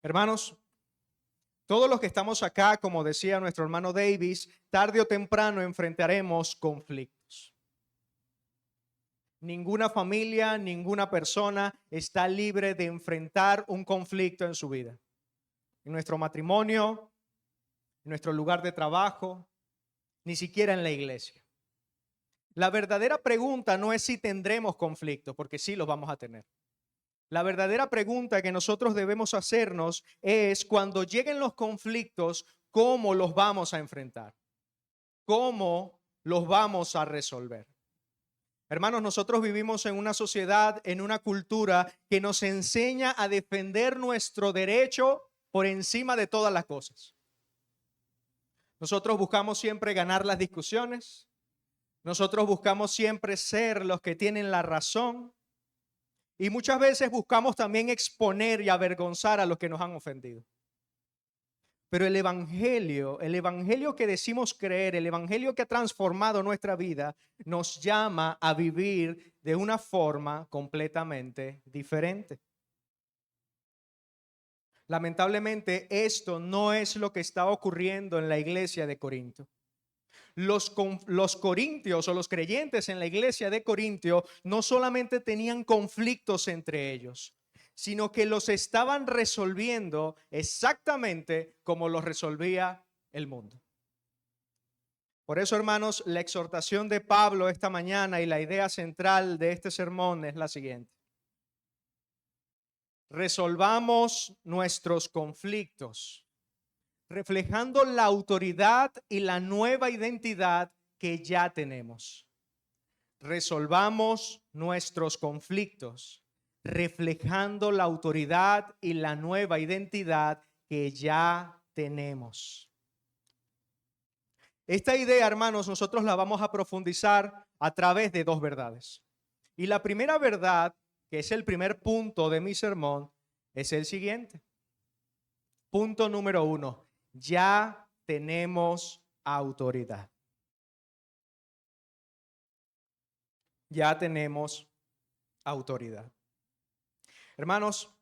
Hermanos, todos los que estamos acá, como decía nuestro hermano Davis, tarde o temprano enfrentaremos conflictos. Ninguna familia, ninguna persona está libre de enfrentar un conflicto en su vida. En nuestro matrimonio, en nuestro lugar de trabajo, ni siquiera en la iglesia. La verdadera pregunta no es si tendremos conflictos, porque sí los vamos a tener. La verdadera pregunta que nosotros debemos hacernos es cuando lleguen los conflictos, ¿cómo los vamos a enfrentar? ¿Cómo los vamos a resolver? Hermanos, nosotros vivimos en una sociedad, en una cultura que nos enseña a defender nuestro derecho por encima de todas las cosas. Nosotros buscamos siempre ganar las discusiones. Nosotros buscamos siempre ser los que tienen la razón. Y muchas veces buscamos también exponer y avergonzar a los que nos han ofendido. Pero el evangelio que decimos creer, el evangelio que ha transformado nuestra vida, nos llama a vivir de una forma completamente diferente. Lamentablemente, esto no es lo que está ocurriendo en la iglesia de Corinto. Los corintios o los creyentes en la iglesia de Corintio no solamente tenían conflictos entre ellos, sino que los estaban resolviendo exactamente como los resolvía el mundo. Por eso, hermanos, la exhortación de Pablo esta mañana y la idea central de este sermón es la siguiente. Resolvamos nuestros conflictos, reflejando la autoridad y la nueva identidad que ya tenemos. Resolvamos nuestros conflictos, reflejando la autoridad y la nueva identidad que ya tenemos. Esta idea, hermanos, nosotros la vamos a profundizar a través de dos verdades. Y la primera verdad, que es el primer punto de mi sermón, es el siguiente. Punto número 1. Ya tenemos autoridad. Ya tenemos autoridad. Hermanos,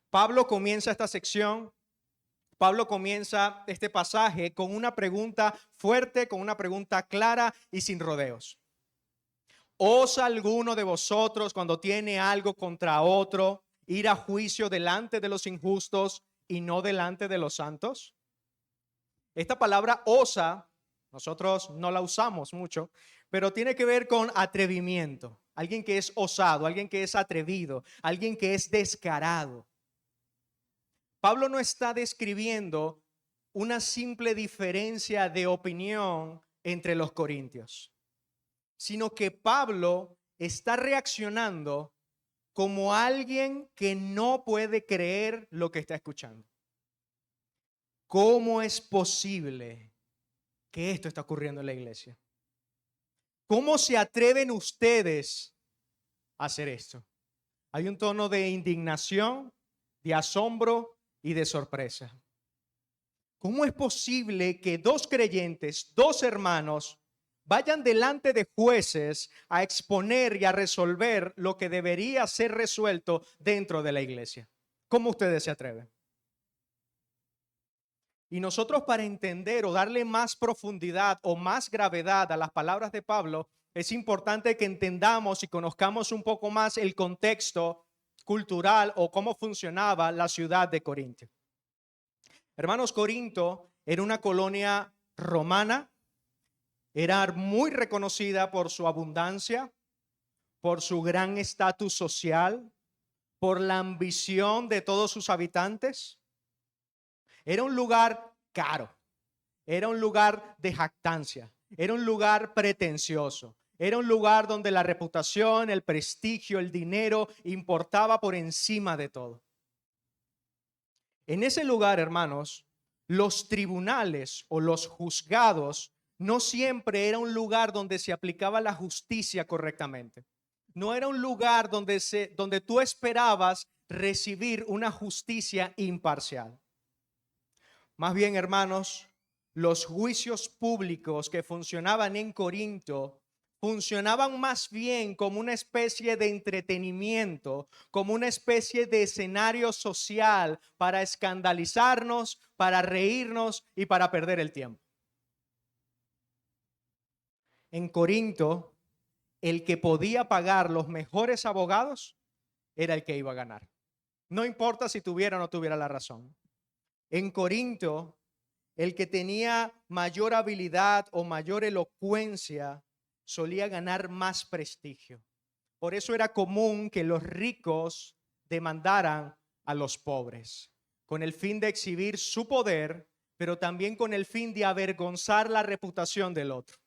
Pablo comienza esta sección, Pablo comienza este pasaje con una pregunta fuerte, con una pregunta clara y sin rodeos. ¿Osa alguno de vosotros, cuando tiene algo contra otro, ir a juicio delante de los injustos y no delante de los santos? Esta palabra osa, nosotros no la usamos mucho, pero tiene que ver con atrevimiento. Alguien que es osado, alguien que es atrevido, alguien que es descarado. Pablo no está describiendo una simple diferencia de opinión entre los corintios, sino que Pablo está reaccionando como alguien que no puede creer lo que está escuchando. ¿Cómo es posible que esto está ocurriendo en la iglesia? ¿Cómo se atreven ustedes a hacer esto? Hay un tono de indignación, de asombro y de sorpresa. ¿Cómo es posible que dos creyentes, dos hermanos, vayan delante de jueces a exponer y a resolver lo que debería ser resuelto dentro de la iglesia? ¿Cómo ustedes se atreven? Y nosotros, para entender o darle más profundidad o más gravedad a las palabras de Pablo, es importante que entendamos y conozcamos un poco más el contexto cultural o cómo funcionaba la ciudad de Corinto. Hermanos, Corinto era una colonia romana, era muy reconocida por su abundancia, por su gran estatus social, por la ambición de todos sus habitantes. Era un lugar caro, era un lugar de jactancia, era un lugar pretencioso, era un lugar donde la reputación, el prestigio, el dinero importaba por encima de todo. En ese lugar, hermanos, los tribunales o los juzgados no siempre era un lugar donde se aplicaba la justicia correctamente. No era un lugar donde tú esperabas recibir una justicia imparcial. Más bien, hermanos, los juicios públicos que funcionaban en Corinto funcionaban más bien como una especie de entretenimiento, como una especie de escenario social para escandalizarnos, para reírnos y para perder el tiempo. En Corinto, el que podía pagar los mejores abogados era el que iba a ganar. No importa si tuviera o no tuviera la razón. En Corinto, el que tenía mayor habilidad o mayor elocuencia solía ganar más prestigio. Por eso era común que los ricos demandaran a los pobres, con el fin de exhibir su poder, pero también con el fin de avergonzar la reputación del otro.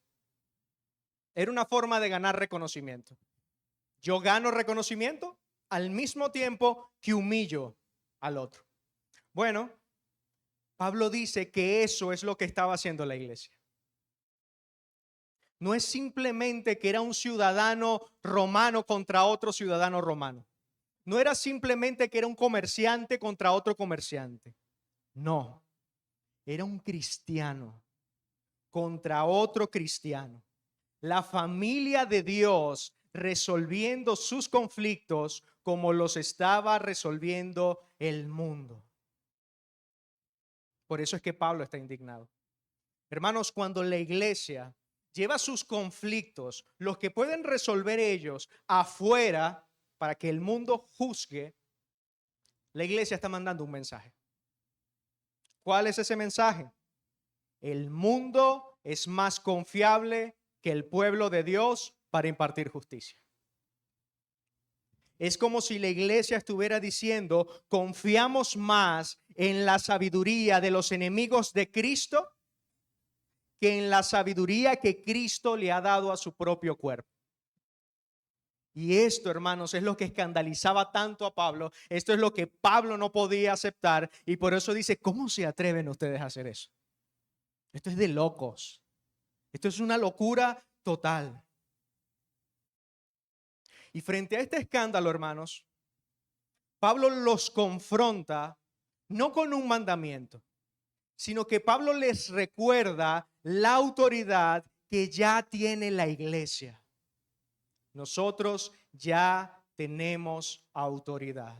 Era una forma de ganar reconocimiento. Yo gano reconocimiento al mismo tiempo que humillo al otro. Bueno, Pablo dice que eso es lo que estaba haciendo la iglesia. No es simplemente que era un ciudadano romano contra otro ciudadano romano. No era simplemente que era un comerciante contra otro comerciante. No, era un cristiano contra otro cristiano. La familia de Dios resolviendo sus conflictos como los estaba resolviendo el mundo. Por eso es que Pablo está indignado. Hermanos, cuando la iglesia lleva sus conflictos, los que pueden resolver ellos, afuera para que el mundo juzgue, la iglesia está mandando un mensaje. ¿Cuál es ese mensaje? El mundo es más confiable que el pueblo de Dios para impartir justicia. Es como si la iglesia estuviera diciendo, confiamos más en la sabiduría de los enemigos de Cristo que en la sabiduría que Cristo le ha dado a su propio cuerpo. Y esto, hermanos, es lo que escandalizaba tanto a Pablo. Esto es lo que Pablo no podía aceptar y por eso dice, ¿cómo se atreven ustedes a hacer eso? Esto es de locos. Esto es una locura total. Y frente a este escándalo, hermanos, Pablo los confronta no con un mandamiento, sino que Pablo les recuerda la autoridad que ya tiene la iglesia. Nosotros ya tenemos autoridad.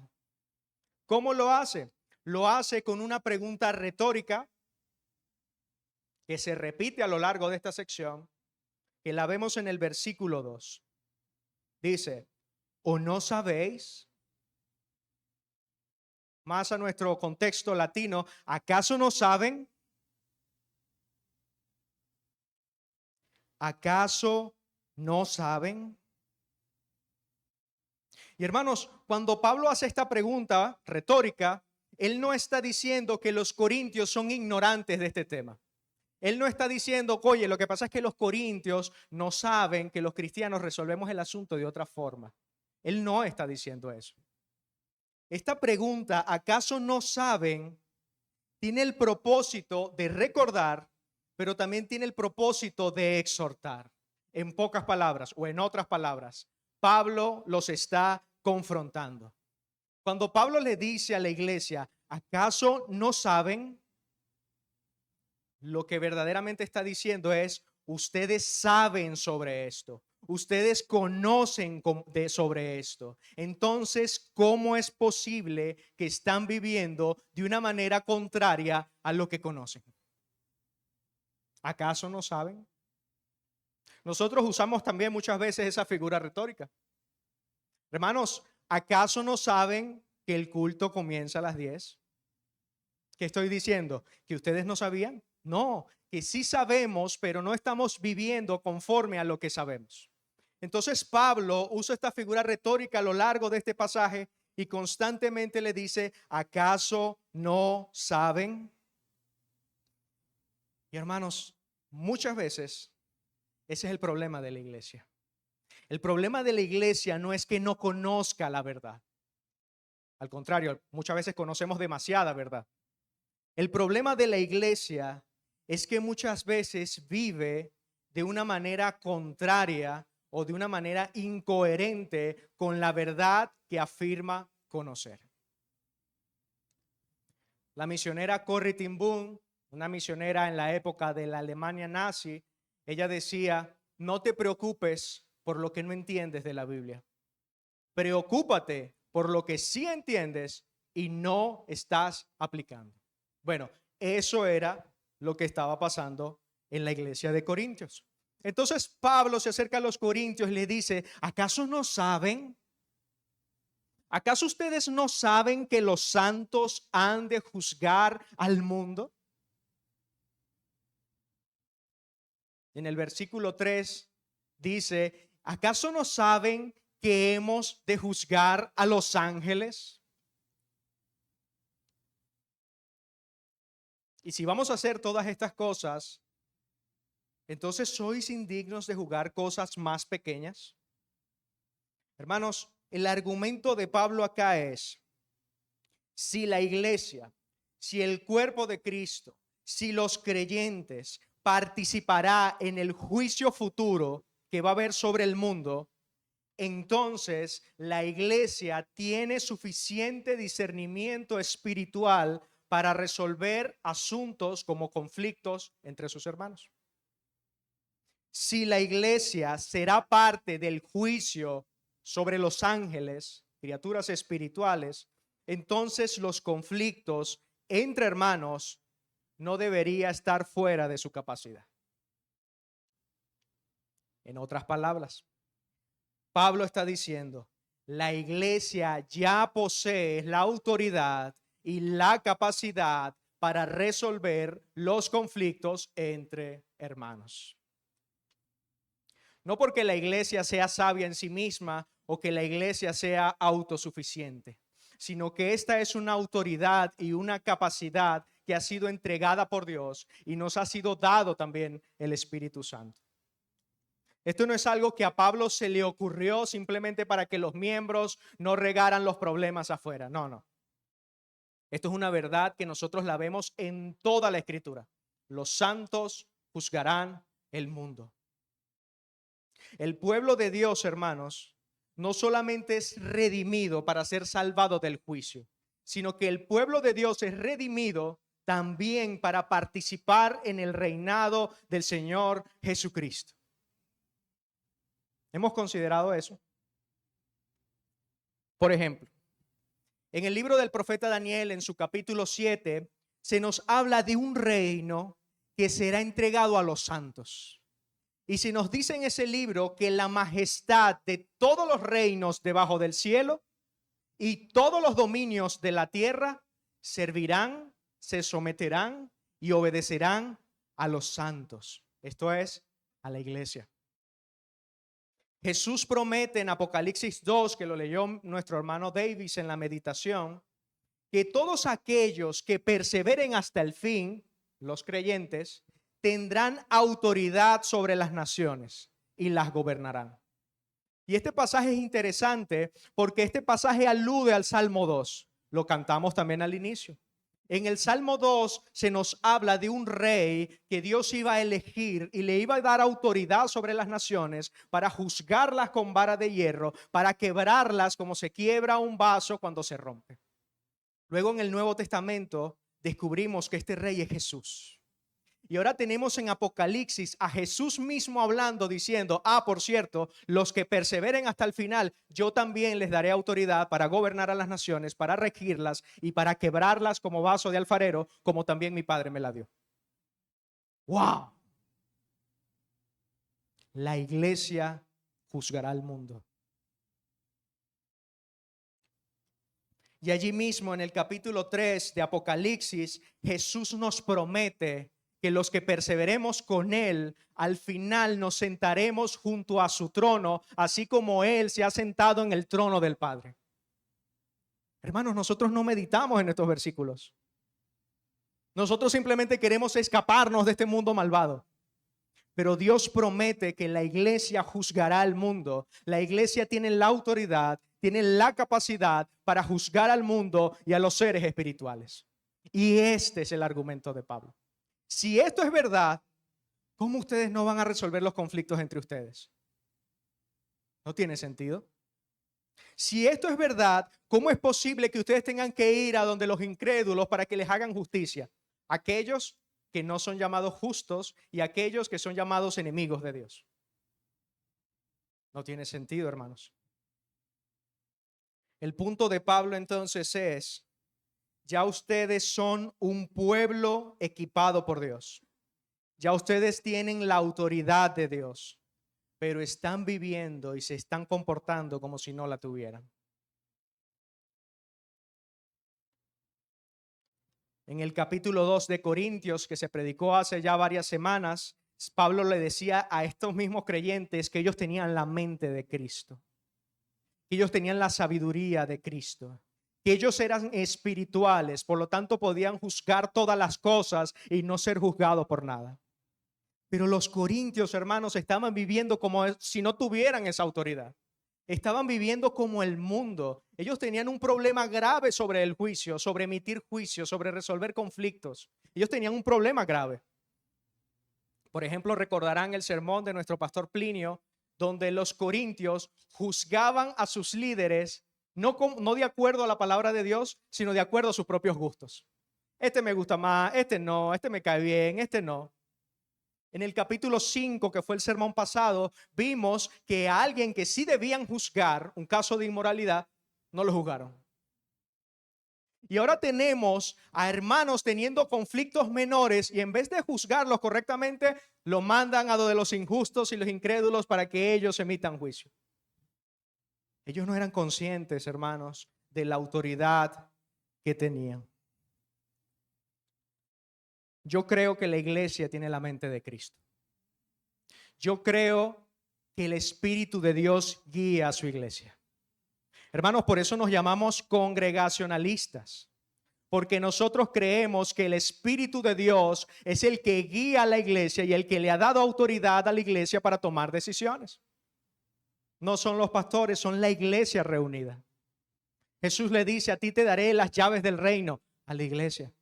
¿Cómo lo hace? Lo hace con una pregunta retórica que se repite a lo largo de esta sección, que la vemos en el versículo 2. Dice, ¿o no sabéis? Más a nuestro contexto latino, ¿acaso no saben? ¿Acaso no saben? Y hermanos, cuando Pablo hace esta pregunta retórica, él no está diciendo que los corintios son ignorantes de este tema. Él no está diciendo, oye, lo que pasa es que los corintios no saben que los cristianos resolvemos el asunto de otra forma. Él no está diciendo eso. Esta pregunta, ¿acaso no saben? Tiene el propósito de recordar, pero también tiene el propósito de exhortar. En pocas palabras o en otras palabras, Pablo los está confrontando. Cuando Pablo le dice a la iglesia, ¿acaso no saben? Lo que verdaderamente está diciendo es, ustedes saben sobre esto. Ustedes conocen sobre esto. Entonces, ¿cómo es posible que están viviendo de una manera contraria a lo que conocen? ¿Acaso no saben? Nosotros usamos también muchas veces esa figura retórica. Hermanos, ¿acaso no saben que el culto comienza a las 10? ¿Qué estoy diciendo? ¿Que ustedes no sabían? No, que sí sabemos, pero no estamos viviendo conforme a lo que sabemos. Entonces Pablo usa esta figura retórica a lo largo de este pasaje y constantemente le dice, ¿acaso no saben? Y hermanos, muchas veces ese es el problema de la iglesia. El problema de la iglesia no es que no conozca la verdad. Al contrario, muchas veces conocemos demasiada verdad. El problema de la iglesia es que muchas veces vive de una manera contraria o de una manera incoherente con la verdad que afirma conocer. La misionera Corrie ten Boom, una misionera en la época de la Alemania nazi, ella decía, no te preocupes por lo que no entiendes de la Biblia. Preocúpate por lo que sí entiendes y no estás aplicando. Bueno, eso era lo que estaba pasando en la iglesia de Corintios. Entonces Pablo se acerca a los corintios y le dice, ¿acaso no saben? ¿Acaso ustedes no saben que los santos han de juzgar al mundo? En el versículo 3 dice, ¿acaso no saben que hemos de juzgar a los ángeles? Y si vamos a hacer todas estas cosas, entonces ¿sois indignos de juzgar cosas más pequeñas? Hermanos, el argumento de Pablo acá es, si la iglesia, si el cuerpo de Cristo, si los creyentes participará en el juicio futuro que va a haber sobre el mundo, entonces la iglesia tiene suficiente discernimiento espiritual para resolver asuntos como conflictos entre sus hermanos. Si la iglesia será parte del juicio sobre los ángeles, criaturas espirituales, entonces los conflictos entre hermanos no debería estar fuera de su capacidad. En otras palabras, Pablo está diciendo, la iglesia ya posee la autoridad y la capacidad para resolver los conflictos entre hermanos. No porque la iglesia sea sabia en sí misma o que la iglesia sea autosuficiente, sino que esta es una autoridad y una capacidad que ha sido entregada por Dios y nos ha sido dado también el Espíritu Santo. Esto no es algo que a Pablo se le ocurrió simplemente para que los miembros no regaran los problemas afuera. No, no. Esto es una verdad que nosotros la vemos en toda la Escritura. Los santos juzgarán el mundo. El pueblo de Dios, hermanos, no solamente es redimido para ser salvado del juicio, sino que el pueblo de Dios es redimido también para participar en el reinado del Señor Jesucristo. ¿Hemos considerado eso? Por ejemplo, en el libro del profeta Daniel, en su capítulo 7, se nos habla de un reino que será entregado a los santos. Y se nos dice en ese libro que la majestad de todos los reinos debajo del cielo y todos los dominios de la tierra servirán, se someterán y obedecerán a los santos. Esto es, a la iglesia. Jesús promete en Apocalipsis 2, que lo leyó nuestro hermano Davis en la meditación, que todos aquellos que perseveren hasta el fin, los creyentes, tendrán autoridad sobre las naciones y las gobernarán. Y este pasaje es interesante porque este pasaje alude al Salmo 2. Lo cantamos también al inicio. En el Salmo 2 se nos habla de un rey que Dios iba a elegir y le iba a dar autoridad sobre las naciones para juzgarlas con vara de hierro, para quebrarlas como se quiebra un vaso cuando se rompe. Luego en el Nuevo Testamento descubrimos que este rey es Jesús. Y ahora tenemos en Apocalipsis a Jesús mismo hablando, diciendo, por cierto, los que perseveren hasta el final, yo también les daré autoridad para gobernar a las naciones, para regirlas y para quebrarlas como vaso de alfarero, como también mi Padre me la dio. ¡Wow! La iglesia juzgará al mundo. Y allí mismo en el capítulo 3 de Apocalipsis, Jesús nos promete que los que perseveremos con Él, al final nos sentaremos junto a su trono, así como Él se ha sentado en el trono del Padre. Hermanos, nosotros no meditamos en estos versículos. Nosotros simplemente queremos escaparnos de este mundo malvado. Pero Dios promete que la iglesia juzgará al mundo. La iglesia tiene la autoridad, tiene la capacidad para juzgar al mundo y a los seres espirituales. Y este es el argumento de Pablo. Si esto es verdad, ¿cómo ustedes no van a resolver los conflictos entre ustedes? ¿No tiene sentido? Si esto es verdad, ¿cómo es posible que ustedes tengan que ir a donde los incrédulos para que les hagan justicia? Aquellos que no son llamados justos y aquellos que son llamados enemigos de Dios. No tiene sentido, hermanos. El punto de Pablo entonces es: ya ustedes son un pueblo equipado por Dios. Ya ustedes tienen la autoridad de Dios, pero están viviendo y se están comportando como si no la tuvieran. En el capítulo 2 de Corintios, que se predicó hace ya varias semanas, Pablo le decía a estos mismos creyentes que ellos tenían la mente de Cristo, que ellos tenían la sabiduría de Cristo, que ellos eran espirituales, por lo tanto podían juzgar todas las cosas y no ser juzgados por nada. Pero los corintios, hermanos, estaban viviendo como si no tuvieran esa autoridad. Estaban viviendo como el mundo. Ellos tenían un problema grave sobre el juicio, sobre emitir juicios, sobre resolver conflictos. Ellos tenían un problema grave. Por ejemplo, recordarán el sermón de nuestro pastor Plinio, donde los corintios juzgaban a sus líderes no de acuerdo a la palabra de Dios, sino de acuerdo a sus propios gustos. Este me gusta más, este no, este me cae bien, este no. En el capítulo 5, que fue el sermón pasado, vimos que a alguien que sí debían juzgar, un caso de inmoralidad, no lo juzgaron. Y ahora tenemos a hermanos teniendo conflictos menores y en vez de juzgarlos correctamente, lo mandan a lo de los injustos y los incrédulos para que ellos emitan juicio. Ellos no eran conscientes, hermanos, de la autoridad que tenían. Yo creo que la iglesia tiene la mente de Cristo. Yo creo que el Espíritu de Dios guía a su iglesia. Hermanos, por eso nos llamamos congregacionalistas, porque nosotros creemos que el Espíritu de Dios es el que guía a la iglesia y el que le ha dado autoridad a la iglesia para tomar decisiones. No son los pastores, son la iglesia reunida. Jesús le dice: a ti te daré las llaves del reino, a la iglesia.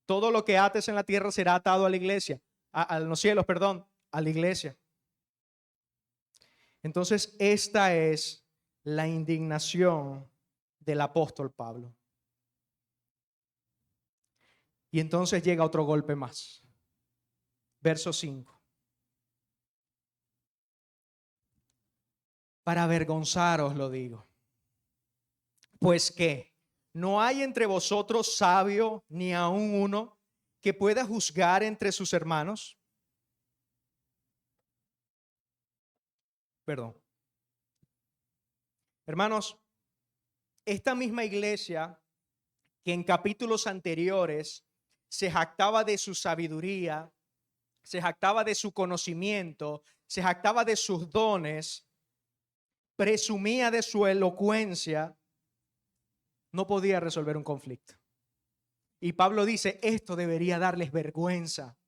Todo lo que ates en la tierra será atado a la iglesia, a los cielos, perdón, a la iglesia. Entonces, esta es la indignación del apóstol Pablo. Y entonces llega otro golpe más. Verso 5. Para avergonzaros lo digo. Pues que no hay entre vosotros sabio ni aun uno que pueda juzgar entre sus hermanos. Perdón. Hermanos, esta misma iglesia que en capítulos anteriores se jactaba de su sabiduría, se jactaba de su conocimiento, se jactaba de sus dones, presumía de su elocuencia, no podía resolver un conflicto. Y Pablo dice: esto debería darles vergüenza.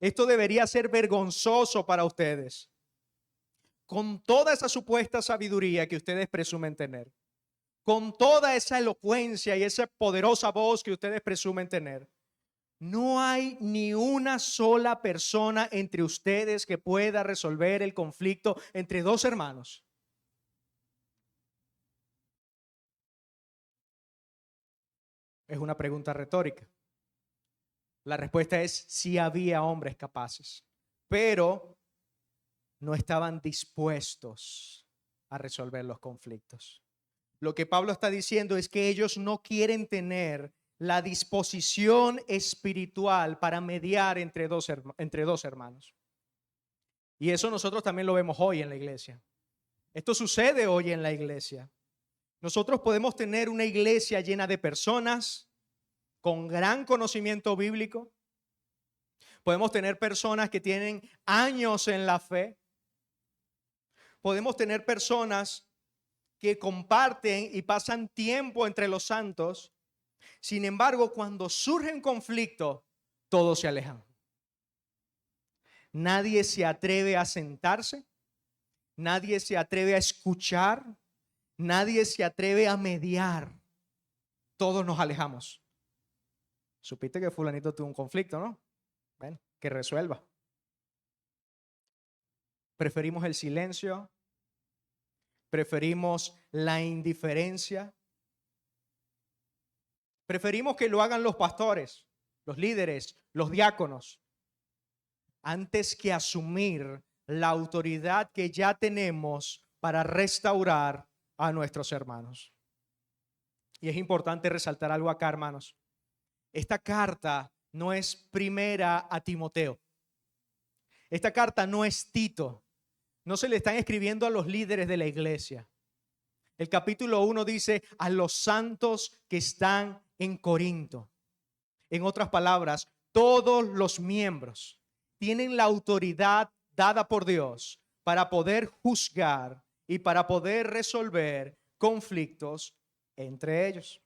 Esto debería ser vergonzoso para ustedes. Con toda esa supuesta sabiduría que ustedes presumen tener, con toda esa elocuencia y esa poderosa voz que ustedes presumen tener, no hay ni una sola persona entre ustedes que pueda resolver el conflicto entre dos hermanos. Es una pregunta retórica. La respuesta es: sí había hombres capaces, pero no estaban dispuestos a resolver los conflictos. Lo que Pablo está diciendo es que ellos no quieren tener la disposición espiritual para mediar entre dos hermanos. Y eso nosotros también lo vemos hoy en la iglesia. Esto sucede hoy en la iglesia. Nosotros podemos tener una iglesia llena de personas con gran conocimiento bíblico. Podemos tener personas que tienen años en la fe. Podemos tener personas que comparten y pasan tiempo entre los santos. Sin embargo, cuando surge un conflicto, todos se alejan. Nadie se atreve a sentarse, nadie se atreve a escuchar, nadie se atreve a mediar. Todos nos alejamos. Supiste que fulanito tuvo un conflicto, ¿no? Bueno, que resuelva. Preferimos el silencio, preferimos la indiferencia, preferimos que lo hagan los pastores, los líderes, los diáconos, antes que asumir la autoridad que ya tenemos para restaurar a nuestros hermanos. Y es importante resaltar algo acá, hermanos. Esta carta no es primera a Timoteo. Esta carta no es Tito. No se le están escribiendo a los líderes de la iglesia. El capítulo 1 dice a los santos que están en Corinto. En otras palabras, todos los miembros tienen la autoridad dada por Dios para poder juzgar y para poder resolver conflictos entre ellos.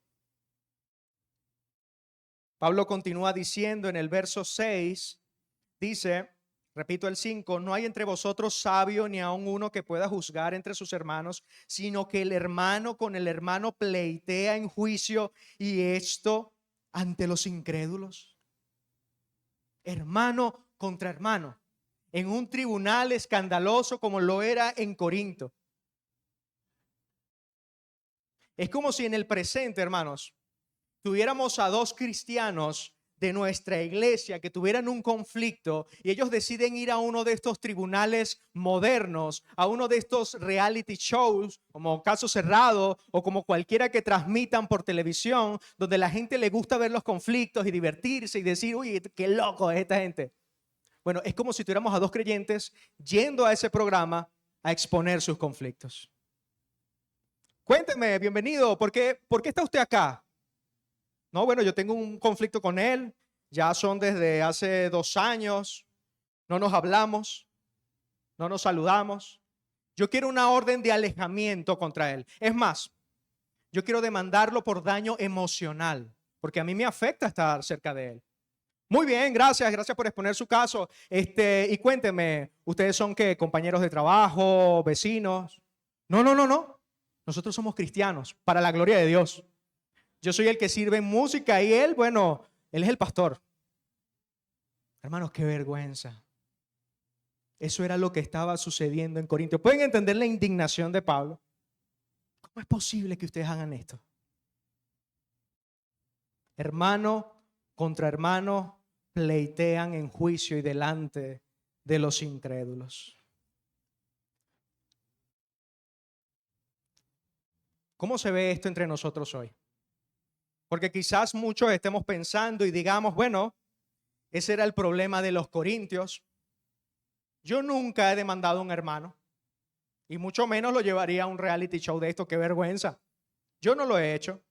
Pablo continúa diciendo en el verso 6, dice, repito el 5, no hay entre vosotros sabio ni aun uno que pueda juzgar entre sus hermanos, sino que el hermano con el hermano pleitea en juicio, y esto ante los incrédulos. Hermano contra hermano, en un tribunal escandaloso como lo era en Corinto. Es como si en el presente, hermanos, tuviéramos a dos cristianos de nuestra iglesia que tuvieran un conflicto y ellos deciden ir a uno de estos tribunales modernos, a uno de estos reality shows como Caso Cerrado o como cualquiera que transmitan por televisión, donde la gente le gusta ver los conflictos y divertirse y decir, uy, qué loco es esta gente. Bueno, es como si tuviéramos a dos creyentes yendo a ese programa a exponer sus conflictos. Cuénteme, bienvenido, ¿por qué está usted acá? No, bueno, yo tengo un conflicto con él, ya son desde hace 2 años, no nos hablamos, no nos saludamos. Yo quiero una orden de alejamiento contra él. Es más, yo quiero demandarlo por daño emocional, porque a mí me afecta estar cerca de él. Muy bien, gracias por exponer su caso. Y cuénteme, ¿ustedes son qué? ¿Compañeros de trabajo, vecinos? No. Nosotros somos cristianos, para la gloria de Dios. Yo soy el que sirve música y él, bueno, él es el pastor. Hermanos, qué vergüenza. Eso era lo que estaba sucediendo en Corinto. ¿Pueden entender la indignación de Pablo? ¿Cómo es posible que ustedes hagan esto? Hermano contra hermano pleitean en juicio y delante de los incrédulos. ¿Cómo se ve esto entre nosotros hoy? Porque quizás muchos estemos pensando y digamos, bueno, ese era el problema de los corintios. Yo nunca he demandado a un hermano y mucho menos lo llevaría a un reality show de esto. ¡Qué vergüenza! Yo no lo he hecho.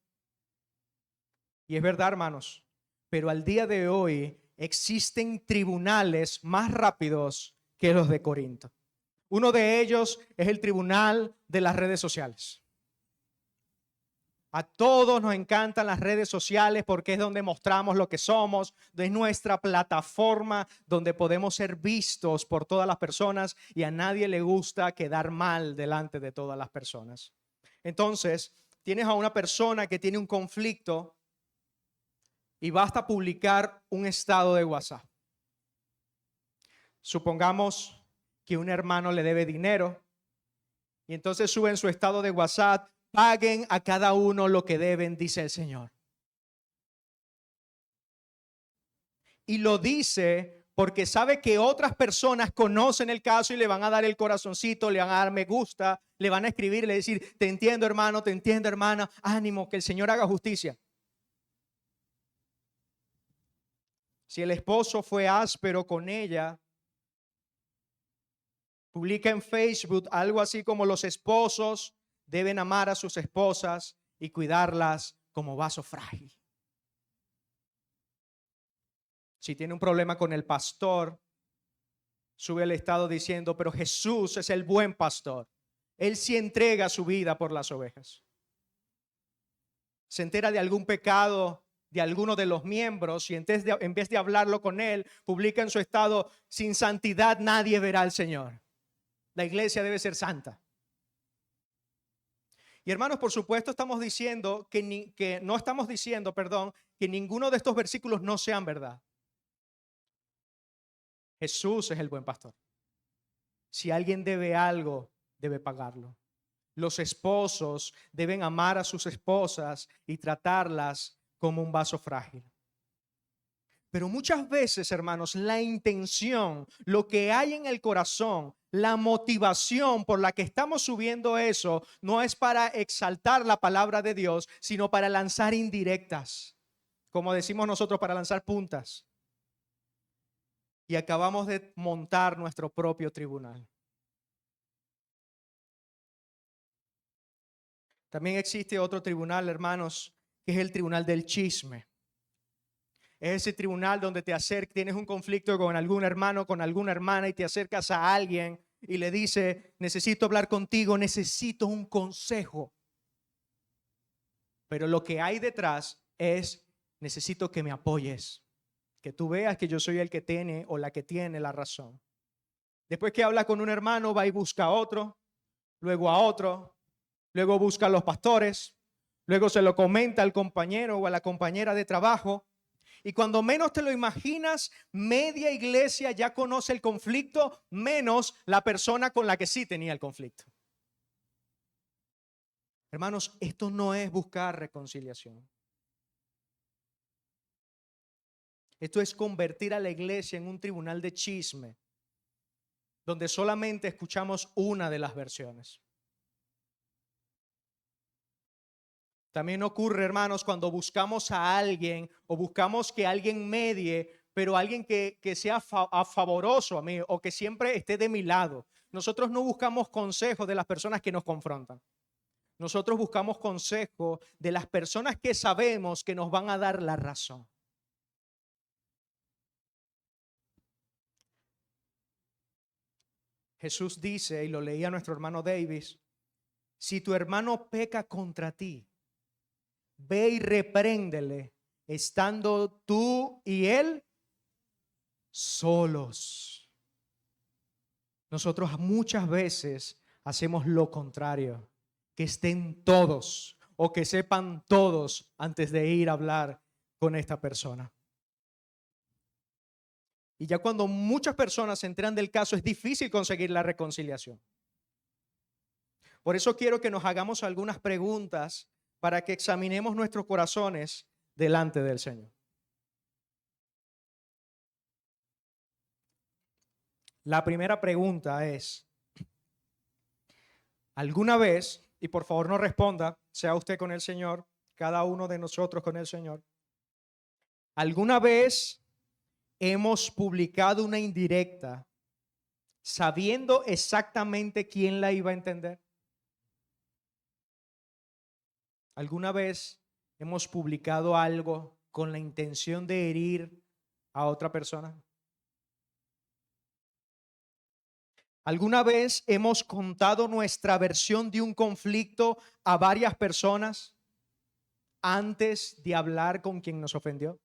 Y es verdad, hermanos, pero al día de hoy existen tribunales más rápidos que los de Corinto. Uno de ellos es el tribunal de las redes sociales. A todos nos encantan las redes sociales porque es donde mostramos lo que somos, es nuestra plataforma donde podemos ser vistos por todas las personas y a nadie le gusta quedar mal delante de todas las personas. Entonces, tienes a una persona que tiene un conflicto y basta publicar un estado de WhatsApp. Supongamos que un hermano le debe dinero y entonces sube en su estado de WhatsApp: paguen a cada uno lo que deben, dice el Señor. Y lo dice porque sabe que otras personas conocen el caso y le van a dar el corazoncito, le van a dar me gusta, le van a escribir y le decir: te entiendo, hermano, te entiendo, hermana, ánimo, que el Señor haga justicia. Si el esposo fue áspero con ella, publica en Facebook algo así como: los esposos deben amar a sus esposas y cuidarlas como vaso frágil. Si tiene un problema con el pastor, sube el estado diciendo: pero Jesús es el buen pastor. Él sí entrega su vida por las ovejas. Se entera de algún pecado de alguno de los miembros y en vez de hablarlo con él, publica en su estado: sin santidad nadie verá al Señor. La iglesia debe ser santa. Y hermanos, por supuesto estamos diciendo que no estamos diciendo, que ninguno de estos versículos no sean verdad. Jesús es el buen pastor. Si alguien debe algo, debe pagarlo. Los esposos deben amar a sus esposas y tratarlas como un vaso frágil. Pero muchas veces, hermanos, la intención, lo que hay en el corazón, la motivación por la que estamos subiendo eso, no es para exaltar la palabra de Dios, sino para lanzar indirectas, como decimos nosotros, para lanzar puntas. Y acabamos de montar nuestro propio tribunal. También existe otro tribunal, hermanos, que es el tribunal del chisme. Es ese tribunal donde tienes un conflicto con algún hermano, con alguna hermana y te acercas a alguien y le dice, necesito hablar contigo, necesito un consejo. Pero lo que hay detrás es, necesito que me apoyes, que tú veas que yo soy el que tiene o la que tiene la razón. Después que habla con un hermano, va y busca a otro, luego a otro, luego busca a los pastores, luego se lo comenta al compañero o a la compañera de trabajo. Y cuando menos te lo imaginas, media iglesia ya conoce el conflicto, menos la persona con la que sí tenía el conflicto. Hermanos, esto no es buscar reconciliación. Esto es convertir a la iglesia en un tribunal de chisme, donde solamente escuchamos una de las versiones. También ocurre, hermanos, cuando buscamos a alguien o buscamos que alguien medie, pero alguien que sea favoroso a mí o que siempre esté de mi lado. Nosotros no buscamos consejos de las personas que nos confrontan. Nosotros buscamos consejo de las personas que sabemos que nos van a dar la razón. Jesús dice, y lo leía nuestro hermano Davis, si tu hermano peca contra ti, ve y repréndele, estando tú y él solos. Nosotros muchas veces hacemos lo contrario, que estén todos o que sepan todos antes de ir a hablar con esta persona. Y ya cuando muchas personas se enteran del caso, es difícil conseguir la reconciliación. Por eso quiero que nos hagamos algunas preguntas para que examinemos nuestros corazones delante del Señor. La primera pregunta es, ¿alguna vez, y por favor no responda, sea usted con el Señor, cada uno de nosotros con el Señor, ¿alguna vez hemos publicado una indirecta sabiendo exactamente quién la iba a entender? ¿Alguna vez hemos publicado algo con la intención de herir a otra persona? ¿Alguna vez hemos contado nuestra versión de un conflicto a varias personas antes de hablar con quien nos ofendió?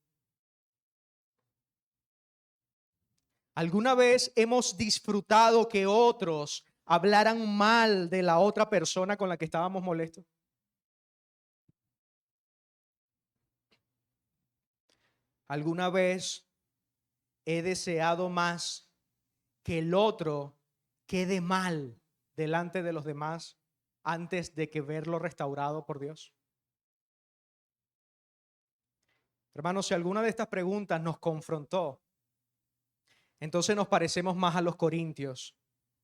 ¿Alguna vez hemos disfrutado que otros hablaran mal de la otra persona con la que estábamos molestos? ¿Alguna vez he deseado más que el otro quede mal delante de los demás antes de que verlo restaurado por Dios? Hermanos, si alguna de estas preguntas nos confrontó, entonces nos parecemos más a los corintios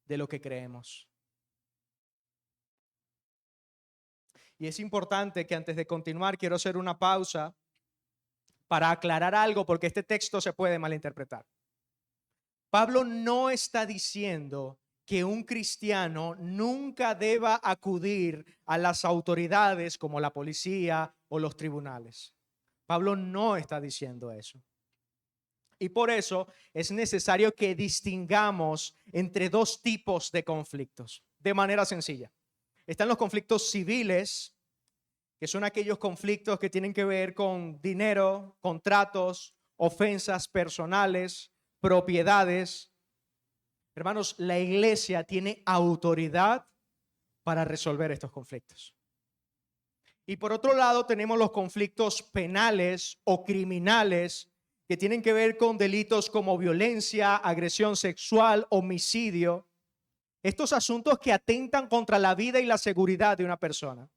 de lo que creemos. Y es importante que antes de continuar quiero hacer una pausa para aclarar algo, porque este texto se puede malinterpretar. Pablo no está diciendo que un cristiano nunca deba acudir a las autoridades como la policía o los tribunales. Pablo no está diciendo eso. Y por eso es necesario que distingamos entre dos tipos de conflictos de manera sencilla. Están los conflictos civiles, que son aquellos conflictos que tienen que ver con dinero, contratos, ofensas personales, propiedades. Hermanos, la iglesia tiene autoridad para resolver estos conflictos. Y por otro lado tenemos los conflictos penales o criminales que tienen que ver con delitos como violencia, agresión sexual, homicidio. Estos asuntos que atentan contra la vida y la seguridad de una persona.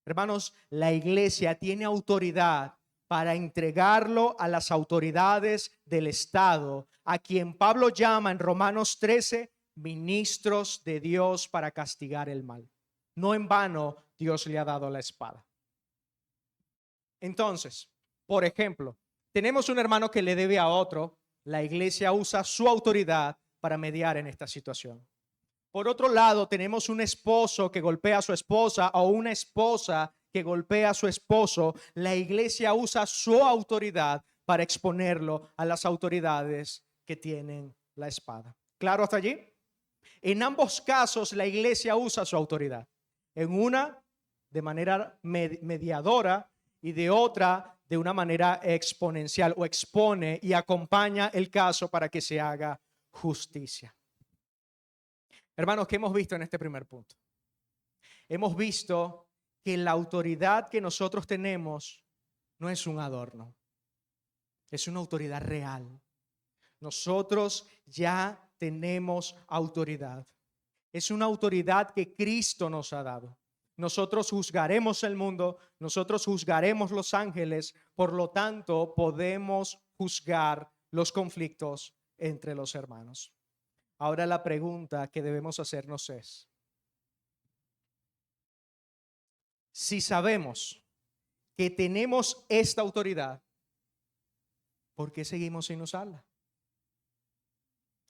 Hermanos, la iglesia tiene autoridad para entregarlo a las autoridades del Estado, a quien Pablo llama en Romanos 13 ministros de Dios para castigar el mal. No en vano Dios le ha dado la espada. Entonces, por ejemplo, tenemos un hermano que le debe a otro. La iglesia usa su autoridad para mediar en esta situación. Por otro lado, tenemos un esposo que golpea a su esposa o una esposa que golpea a su esposo. La iglesia usa su autoridad para exponerlo a las autoridades que tienen la espada. ¿Claro hasta allí? En ambos casos, la iglesia usa su autoridad. En una, de manera mediadora, y de otra, de una manera exponencial, o expone y acompaña el caso para que se haga justicia. Hermanos, ¿qué hemos visto en este primer punto? Hemos visto que la autoridad que nosotros tenemos no es un adorno, es una autoridad real. Nosotros ya tenemos autoridad. Es una autoridad que Cristo nos ha dado. Nosotros juzgaremos el mundo, nosotros juzgaremos los ángeles, por lo tanto podemos juzgar los conflictos entre los hermanos. Ahora la pregunta que debemos hacernos es, si sabemos que tenemos esta autoridad, ¿por qué seguimos sin usarla?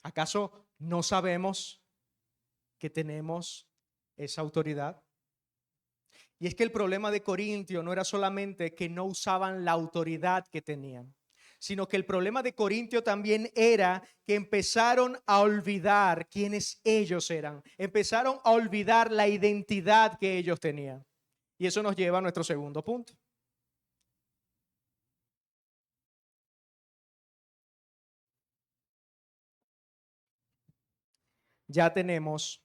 ¿Acaso no sabemos que tenemos esa autoridad? Y es que el problema de Corintio no era solamente que no usaban la autoridad que tenían, sino que el problema de Corintio también era que empezaron a olvidar quiénes ellos eran. Empezaron a olvidar la identidad que ellos tenían. Y eso nos lleva a nuestro segundo punto. Ya tenemos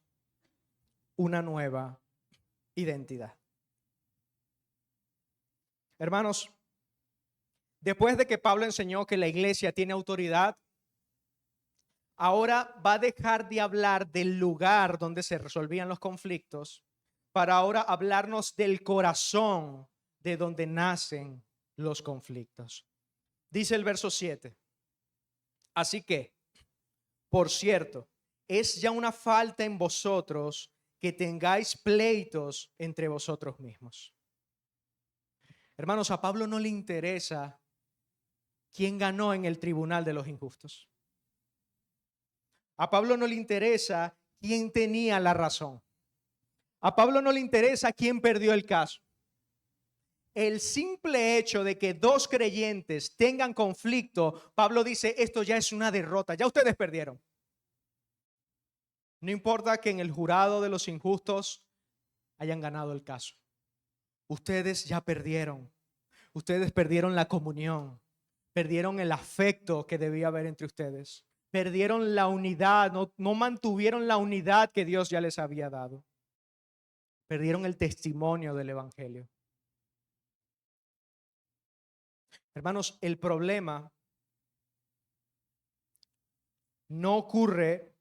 una nueva identidad. Hermanos, después de que Pablo enseñó que la iglesia tiene autoridad, ahora va a dejar de hablar del lugar donde se resolvían los conflictos para ahora hablarnos del corazón de donde nacen los conflictos. Dice el verso 7. Así que, por cierto, es ya una falta en vosotros que tengáis pleitos entre vosotros mismos. Hermanos, a Pablo no le interesa quién ganó en el tribunal de los injustos. A Pablo no le interesa quién tenía la razón. A Pablo no le interesa quién perdió el caso. El simple hecho de que dos creyentes tengan conflicto, Pablo dice, esto ya es una derrota, ya ustedes perdieron. No importa que en el jurado de los injustos hayan ganado el caso. Ustedes ya perdieron. Ustedes perdieron la comunión. Perdieron el afecto que debía haber entre ustedes. Perdieron la unidad, no mantuvieron la unidad que Dios ya les había dado. Perdieron el testimonio del evangelio. Hermanos, el problema no ocurre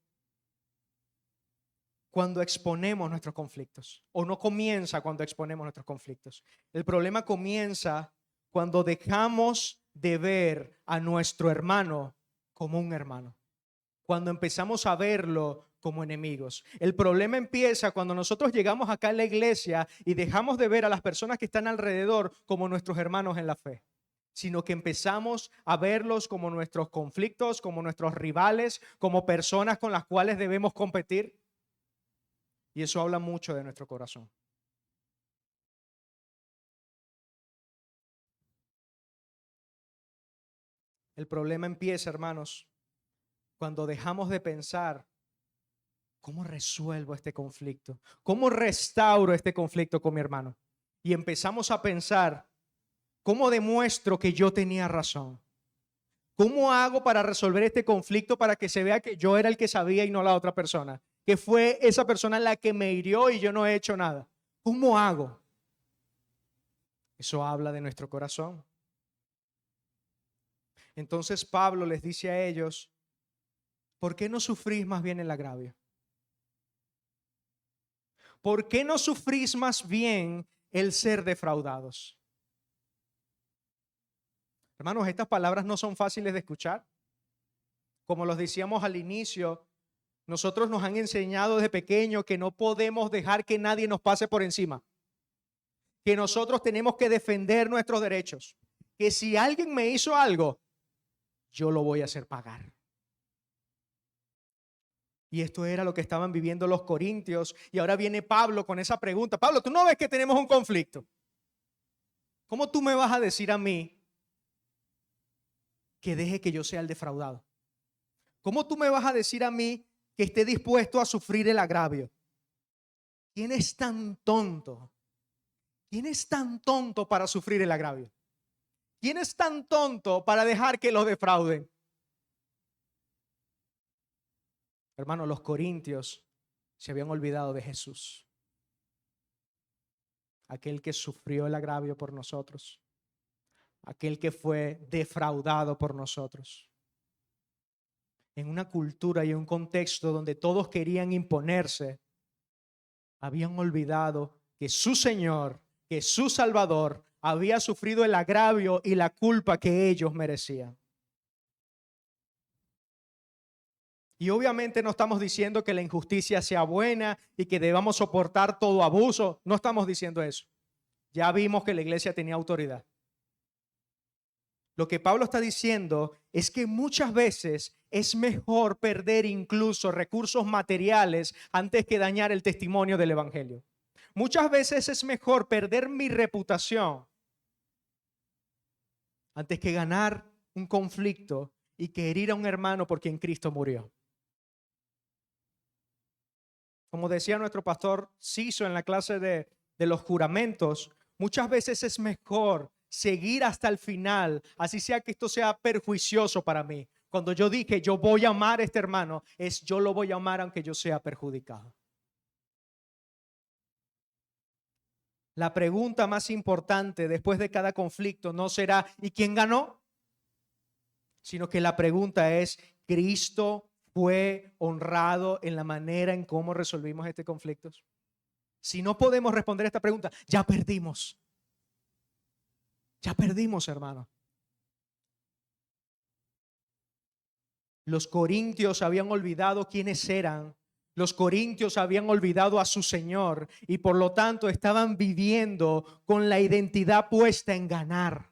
cuando exponemos nuestros conflictos, o no comienza cuando exponemos nuestros conflictos. El problema comienza cuando dejamos de ver a nuestro hermano como un hermano, cuando empezamos a verlo como enemigos. El problema empieza cuando nosotros llegamos acá en la iglesia y dejamos de ver a las personas que están alrededor como nuestros hermanos en la fe, sino que empezamos a verlos como nuestros conflictos, como nuestros rivales, como personas con las cuales debemos competir. Y eso habla mucho de nuestro corazón. El problema empieza, hermanos, cuando dejamos de pensar, ¿cómo resuelvo este conflicto? ¿Cómo restauro este conflicto con mi hermano? Y empezamos a pensar, ¿cómo demuestro que yo tenía razón? ¿Cómo hago para resolver este conflicto para que se vea que yo era el que sabía y no la otra persona? Que fue esa persona la que me hirió y yo no he hecho nada. ¿Cómo hago? Eso habla de nuestro corazón. Entonces Pablo les dice a ellos, ¿por qué no sufrís más bien el agravio? ¿Por qué no sufrís más bien el ser defraudados? Hermanos, estas palabras no son fáciles de escuchar. Como los decíamos al inicio, nosotros nos han enseñado desde pequeño que no podemos dejar que nadie nos pase por encima, que nosotros tenemos que defender nuestros derechos, que si alguien me hizo algo, yo lo voy a hacer pagar. Y esto era lo que estaban viviendo los corintios. Y ahora viene Pablo con esa pregunta. Pablo, ¿tú no ves que tenemos un conflicto? ¿Cómo tú me vas a decir a mí que deje que yo sea el defraudado? ¿Cómo tú me vas a decir a mí que esté dispuesto a sufrir el agravio? ¿Quién es tan tonto? ¿Quién es tan tonto para sufrir el agravio? ¿Quién es tan tonto para dejar que lo defrauden? Hermano, los corintios se habían olvidado de Jesús, aquel que sufrió el agravio por nosotros, aquel que fue defraudado por nosotros. En una cultura y un contexto donde todos querían imponerse, habían olvidado que su Señor, que su Salvador, había sufrido el agravio y la culpa que ellos merecían. Y obviamente no estamos diciendo que la injusticia sea buena y que debamos soportar todo abuso. No estamos diciendo eso. Ya vimos que la iglesia tenía autoridad. Lo que Pablo está diciendo es que muchas veces es mejor perder incluso recursos materiales antes que dañar el testimonio del evangelio. Muchas veces es mejor perder mi reputación antes que ganar un conflicto y que herir a un hermano por quien Cristo murió. Como decía nuestro pastor Ciso en la clase de los juramentos, muchas veces es mejor seguir hasta el final, así sea que esto sea perjuicioso para mí. Cuando yo dije yo voy a amar a este hermano, es yo lo voy a amar aunque yo sea perjudicado. La pregunta más importante después de cada conflicto no será ¿y quién ganó? Sino que la pregunta es ¿Cristo fue honrado en la manera en cómo resolvimos este conflicto? Si no podemos responder esta pregunta, ya perdimos. Ya perdimos, hermano. Los corintios habían olvidado quiénes eran. Los corintios habían olvidado a su Señor y por lo tanto estaban viviendo con la identidad puesta en ganar.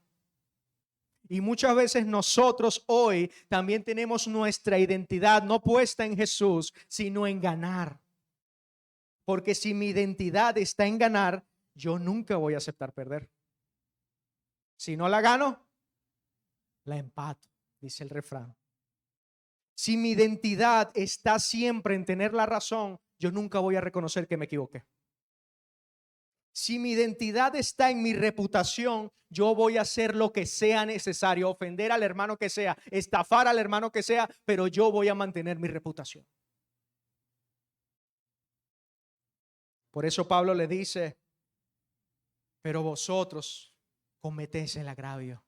Y muchas veces nosotros hoy también tenemos nuestra identidad no puesta en Jesús, sino en ganar. Porque si mi identidad está en ganar, yo nunca voy a aceptar perder. Si no la gano, la empato, dice el refrán. Si mi identidad está siempre en tener la razón, yo nunca voy a reconocer que me equivoqué. Si mi identidad está en mi reputación, yo voy a hacer lo que sea necesario, ofender al hermano que sea, estafar al hermano que sea, pero yo voy a mantener mi reputación. Por eso Pablo le dice, pero vosotros cometéis el agravio,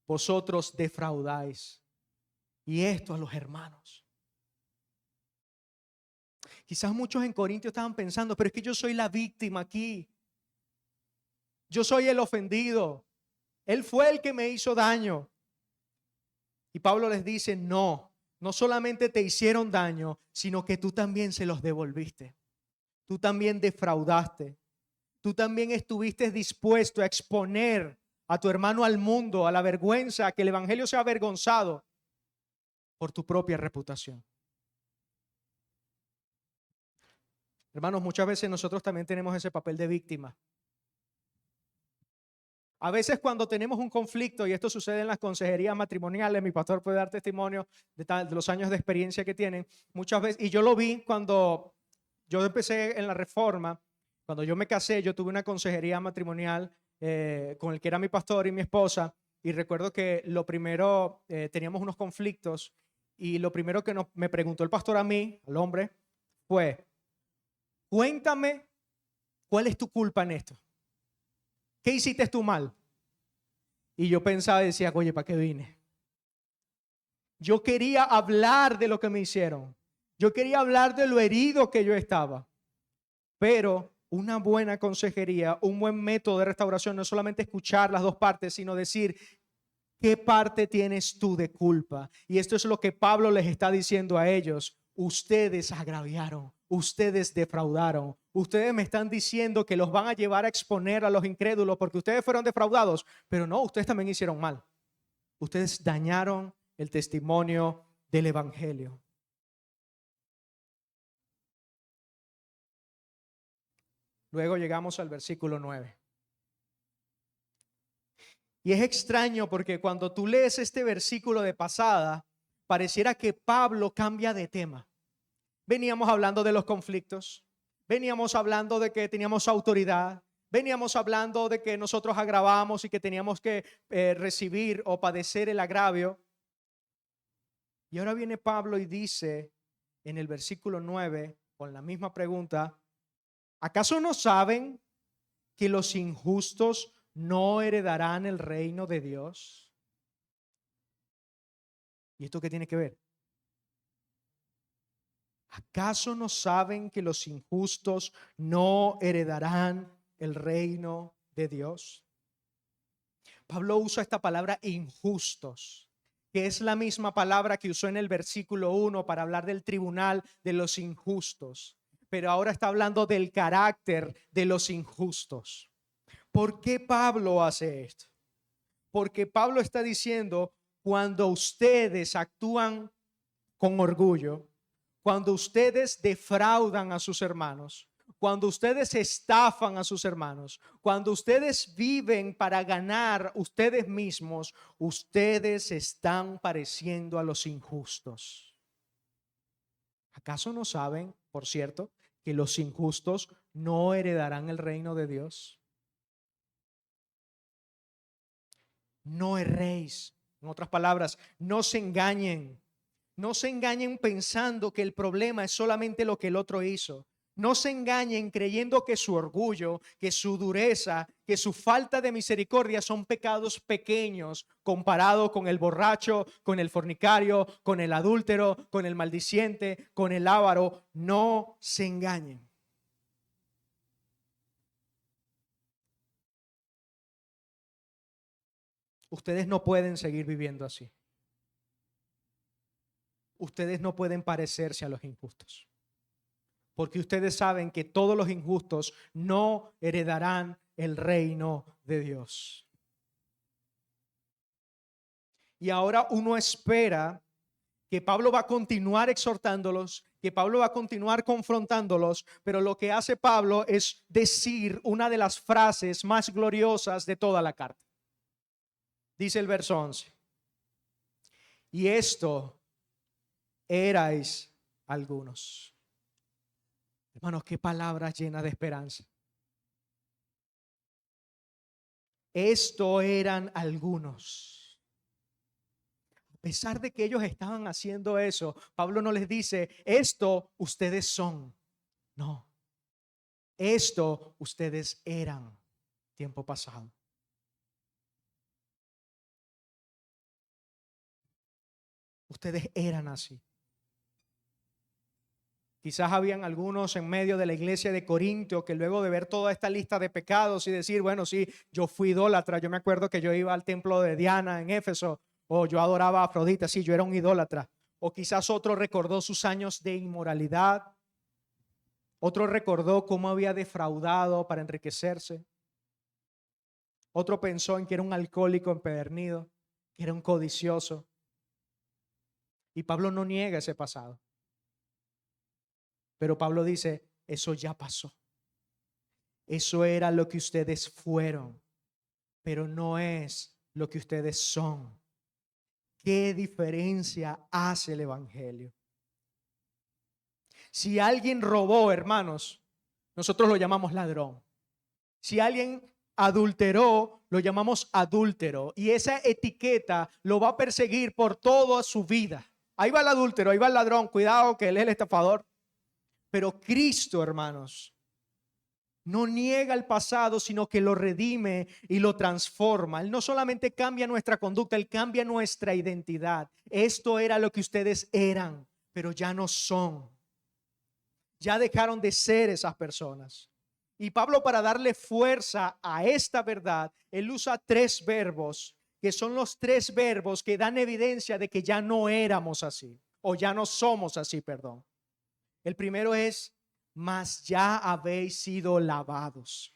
vosotros defraudáis, y esto a los hermanos. Quizás muchos en Corintios estaban pensando, pero es que yo soy la víctima aquí. Yo soy el ofendido. Él fue el que me hizo daño. Y Pablo les dice, no solamente te hicieron daño, sino que tú también se los devolviste. Tú también defraudaste. Tú también estuviste dispuesto a exponer a tu hermano al mundo, a la vergüenza, a que el evangelio sea avergonzado por tu propia reputación. Hermanos, muchas veces nosotros también tenemos ese papel de víctima. A veces cuando tenemos un conflicto, y esto sucede en las consejerías matrimoniales, mi pastor puede dar testimonio de los años de experiencia que tienen, muchas veces, y yo lo vi cuando yo empecé en la reforma, cuando yo me casé, yo tuve una consejería matrimonial con el que era mi pastor y mi esposa, y recuerdo que lo primero, teníamos unos conflictos, y lo primero que me preguntó el pastor a mí, al hombre, fue, cuéntame cuál es tu culpa en esto. ¿Qué hiciste tú mal? Y yo pensaba y decía, oye, ¿para qué vine? Yo quería hablar de lo que me hicieron. Yo quería hablar de lo herido que yo estaba. Pero una buena consejería, un buen método de restauración no es solamente escuchar las dos partes, sino decir, ¿Qué parte tienes tú de culpa? Y esto es lo que Pablo les está diciendo a ellos. Ustedes agraviaron, ustedes defraudaron. Ustedes me están diciendo que los van a llevar a exponer a los incrédulos porque ustedes fueron defraudados, pero no, ustedes también hicieron mal. Ustedes dañaron el testimonio del evangelio. Luego llegamos al versículo 9. Y es extraño porque cuando tú lees este versículo de pasada, pareciera que Pablo cambia de tema. Veníamos hablando de los conflictos, veníamos hablando de que teníamos autoridad, veníamos hablando de que nosotros agravamos y que teníamos que recibir o padecer el agravio. Y ahora viene Pablo y dice en el versículo 9, con la misma pregunta, ¿acaso no saben que los injustos no heredarán el reino de Dios? ¿Y esto qué tiene que ver? ¿Acaso no saben que los injustos no heredarán el reino de Dios? Pablo usa esta palabra injustos, que es la misma palabra que usó en el versículo 1 para hablar del tribunal de los injustos, pero ahora está hablando del carácter de los injustos. ¿Por qué Pablo hace esto? Porque Pablo está diciendo, cuando ustedes actúan con orgullo, cuando ustedes defraudan a sus hermanos, cuando ustedes estafan a sus hermanos, cuando ustedes viven para ganar ustedes mismos, ustedes están pareciendo a los injustos. ¿Acaso no saben, por cierto, que los injustos no heredarán el reino de Dios? No erréis. En otras palabras, no se engañen. No se engañen pensando que el problema es solamente lo que el otro hizo. No se engañen creyendo que su orgullo, que su dureza, que su falta de misericordia son pecados pequeños comparado con el borracho, con el fornicario, con el adúltero, con el maldiciente, con el avaro. No se engañen. Ustedes no pueden seguir viviendo así. Ustedes no pueden parecerse a los injustos, porque ustedes saben que todos los injustos no heredarán el reino de Dios. Y ahora uno espera que Pablo va a continuar exhortándolos, que Pablo va a continuar confrontándolos, pero lo que hace Pablo es decir una de las frases más gloriosas de toda la carta. Dice el verso 11: y esto erais algunos. Hermanos, qué palabras llenas de esperanza. Esto eran algunos. A pesar de que ellos estaban haciendo eso, Pablo no les dice, esto ustedes son. No. Esto ustedes eran tiempo pasado. Ustedes eran así. Quizás habían algunos en medio de la iglesia de Corinto que luego de ver toda esta lista de pecados y decir, bueno, sí, yo fui idólatra. Yo me acuerdo que yo iba al templo de Diana en Éfeso, o yo adoraba a Afrodita, sí, yo era un idólatra. O quizás otro recordó sus años de inmoralidad. Otro recordó cómo había defraudado para enriquecerse. Otro pensó en que era un alcohólico empedernido, que era un codicioso. Y Pablo no niega ese pasado. Pero Pablo dice, eso ya pasó. Eso era lo que ustedes fueron, pero no es lo que ustedes son. ¿Qué diferencia hace el evangelio? Si alguien robó, hermanos, nosotros lo llamamos ladrón. Si alguien adulteró, lo llamamos adúltero. Y esa etiqueta lo va a perseguir por toda su vida. Ahí va el adúltero, ahí va el ladrón. Cuidado que él es el estafador. Pero Cristo, hermanos, no niega el pasado, sino que lo redime y lo transforma. Él no solamente cambia nuestra conducta, Él cambia nuestra identidad. Esto era lo que ustedes eran, pero ya no son. Ya dejaron de ser esas personas. Y Pablo, para darle fuerza a esta verdad, él usa tres verbos que son los tres verbos que dan evidencia de que ya no éramos así, o ya no somos así, perdón. El primero es, mas ya habéis sido lavados.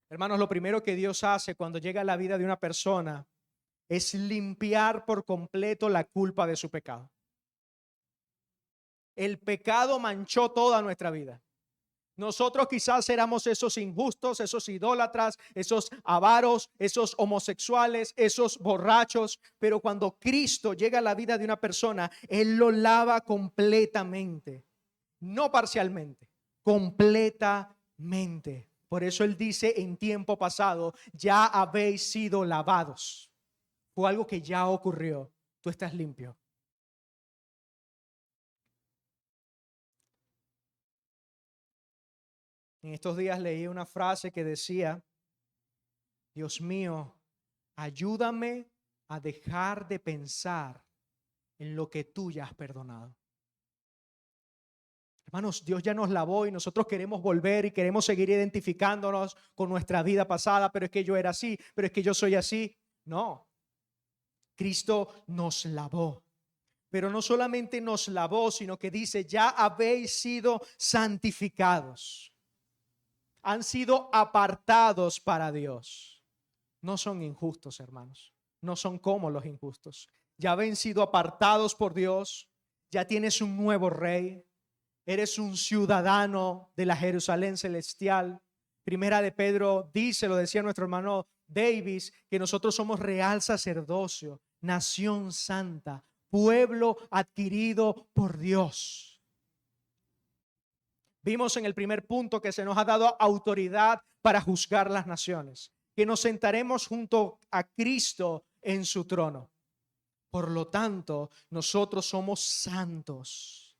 Hermanos, lo primero que Dios hace cuando llega a la vida de una persona es limpiar por completo la culpa de su pecado. El pecado manchó toda nuestra vida. Nosotros quizás éramos esos injustos, esos idólatras, esos avaros, esos homosexuales, esos borrachos, pero cuando Cristo llega a la vida de una persona, Él lo lava completamente, no parcialmente, completamente. Por eso Él dice en tiempo pasado, ya habéis sido lavados. Fue algo que ya ocurrió, tú estás limpio. En estos días leí una frase que decía, Dios mío, ayúdame a dejar de pensar en lo que tú ya has perdonado. Hermanos, Dios ya nos lavó y nosotros queremos volver y queremos seguir identificándonos con nuestra vida pasada, pero es que yo era así, pero es que yo soy así. No, Cristo nos lavó. Pero no solamente nos lavó, sino que dice, ya habéis sido santificados. Han sido apartados para Dios. No son injustos, hermanos. No son como los injustos. Ya habéis sido apartados por Dios. Ya tienes un nuevo rey. Eres un ciudadano de la Jerusalén celestial. Primera de Pedro dice, lo decía nuestro hermano Davis, que nosotros somos real sacerdocio, nación santa, pueblo adquirido por Dios. Vimos en el primer punto que se nos ha dado autoridad para juzgar las naciones, que nos sentaremos junto a Cristo en su trono. Por lo tanto, nosotros somos santos.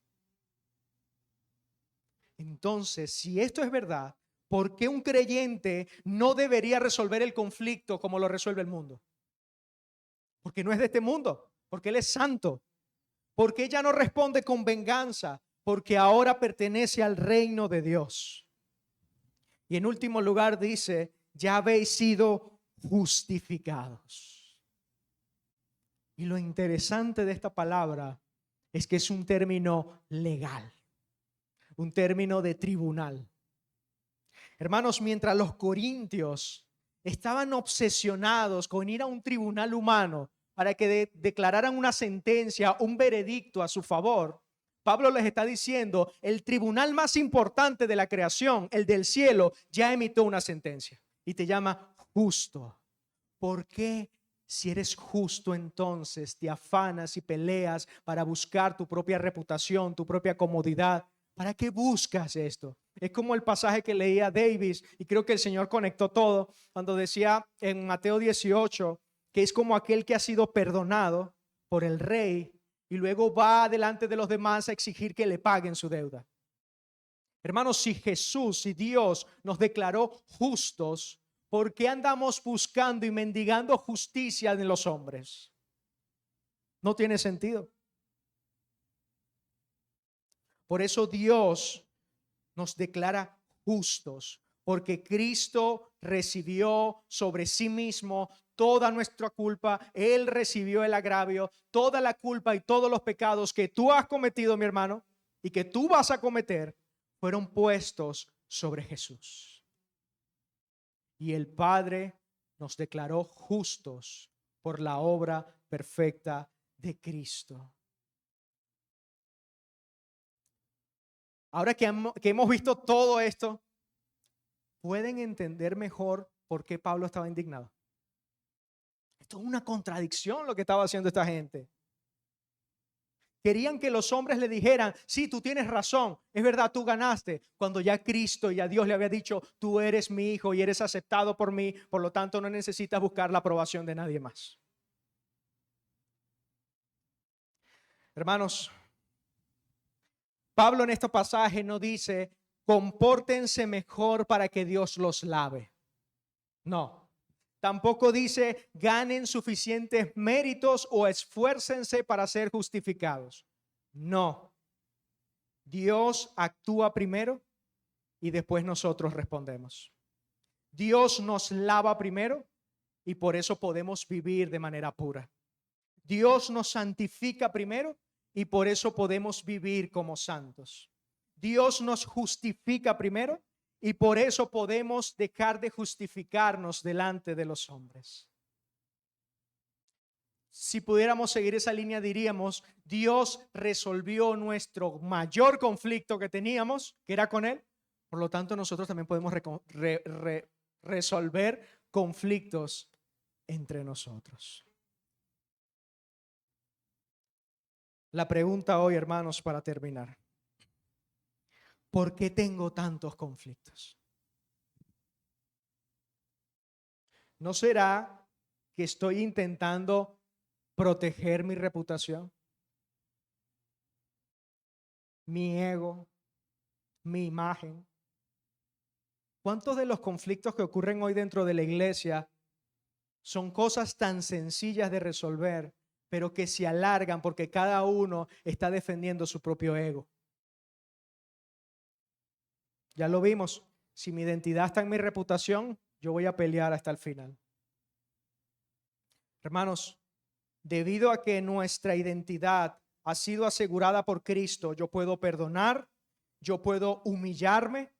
Entonces, si esto es verdad, ¿por qué un creyente no debería resolver el conflicto como lo resuelve el mundo? Porque no es de este mundo, porque Él es santo. Porque ella no responde con venganza, porque ahora pertenece al reino de Dios. Y en último lugar dice, ya habéis sido justificados. Y lo interesante de esta palabra es que es un término legal, un término de tribunal. Hermanos, mientras los corintios estaban obsesionados con ir a un tribunal humano para que declararan una sentencia, un veredicto a su favor, Pablo les está diciendo, el tribunal más importante de la creación, el del cielo, ya emitió una sentencia y te llama justo. ¿Por qué, si eres justo, entonces te afanas y peleas para buscar tu propia reputación, tu propia comodidad? ¿Para qué buscas esto? Es como el pasaje que leía Davis, y creo que el Señor conectó todo, cuando decía en Mateo 18, que es como aquel que ha sido perdonado por el rey y luego va delante de los demás a exigir que le paguen su deuda. Hermanos, si Jesús, si Dios nos declaró justos, ¿por qué andamos buscando y mendigando justicia en los hombres? No tiene sentido. Por eso Dios nos declara justos, porque Cristo recibió sobre sí mismo toda nuestra culpa. Él recibió el agravio, toda la culpa y todos los pecados que tú has cometido, mi hermano, y que tú vas a cometer, fueron puestos sobre Jesús. Y el Padre nos declaró justos por la obra perfecta de Cristo. Ahora que hemos visto todo esto, ¿pueden entender mejor por qué Pablo estaba indignado? Esto es una contradicción lo que estaba haciendo esta gente. Querían que los hombres le dijeran, sí, tú tienes razón, es verdad, tú ganaste, cuando ya Cristo y a Dios le había dicho, tú eres mi hijo y eres aceptado por mí, por lo tanto no necesitas buscar la aprobación de nadie más. Hermanos, Pablo en este pasaje no dice, compórtense mejor para que Dios los lave. No. Tampoco dice, ganen suficientes méritos o esfuércense para ser justificados. No. Dios actúa primero y después nosotros respondemos. Dios nos lava primero y por eso podemos vivir de manera pura. Dios nos santifica primero y por eso podemos vivir como santos. Dios nos justifica primero y por eso podemos dejar de justificarnos delante de los hombres. Si pudiéramos seguir esa línea, diríamos, Dios resolvió nuestro mayor conflicto que teníamos, que era con Él. Por lo tanto, nosotros también podemos resolver conflictos entre nosotros. La pregunta hoy, hermanos, para terminar. ¿Por qué tengo tantos conflictos? ¿No será que estoy intentando proteger mi reputación, mi ego, mi imagen? ¿Cuántos de los conflictos que ocurren hoy dentro de la iglesia son cosas tan sencillas de resolver, pero que se alargan porque cada uno está defendiendo su propio ego? Ya lo vimos, si mi identidad está en mi reputación, yo voy a pelear hasta el final. Hermanos, debido a que nuestra identidad ha sido asegurada por Cristo, yo puedo perdonar, yo puedo humillarme.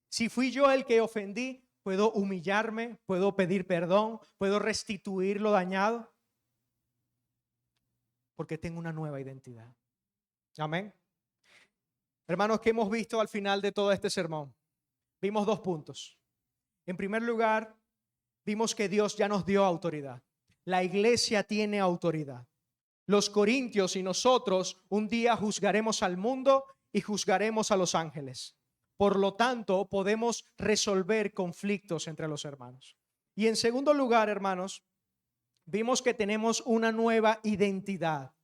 Si fui yo el que ofendí, puedo humillarme, puedo pedir perdón, puedo restituir lo dañado, porque tengo una nueva identidad. Amén. Hermanos, ¿qué hemos visto al final de todo este sermón? Vimos 2 puntos. En primer lugar, vimos que Dios ya nos dio autoridad. La iglesia tiene autoridad. Los corintios y nosotros un día juzgaremos al mundo y juzgaremos a los ángeles. Por lo tanto, podemos resolver conflictos entre los hermanos. Y en segundo lugar, hermanos, vimos que tenemos una nueva identidad.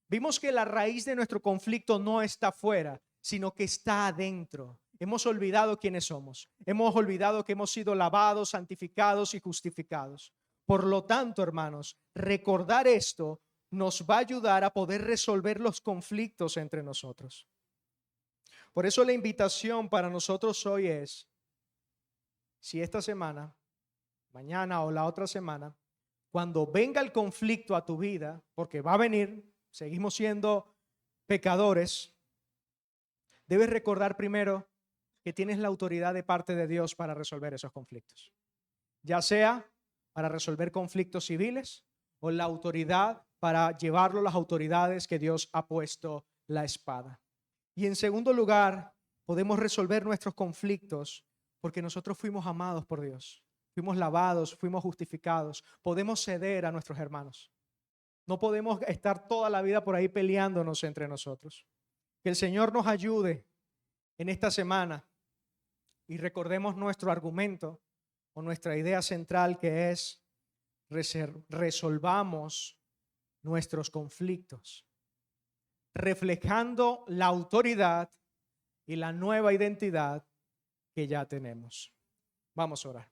Vimos que la raíz de nuestro conflicto no está afuera, sino que está adentro. Hemos olvidado quiénes somos. Hemos olvidado que hemos sido lavados, santificados y justificados. Por lo tanto, hermanos, recordar esto nos va a ayudar a poder resolver los conflictos entre nosotros. Por eso la invitación para nosotros hoy es, si esta semana, mañana o la otra semana, cuando venga el conflicto a tu vida, porque va a venir, seguimos siendo pecadores, debes recordar primero que tienes la autoridad de parte de Dios para resolver esos conflictos. Ya sea para resolver conflictos civiles o la autoridad para llevarlo a las autoridades que Dios ha puesto la espada. Y en segundo lugar, podemos resolver nuestros conflictos porque nosotros fuimos amados por Dios. Fuimos lavados, fuimos justificados. Podemos ceder a nuestros hermanos. No podemos estar toda la vida por ahí peleándonos entre nosotros. Que el Señor nos ayude en esta semana y recordemos nuestro argumento o nuestra idea central, que es resolvamos nuestros conflictos, reflejando la autoridad y la nueva identidad que ya tenemos. Vamos a orar.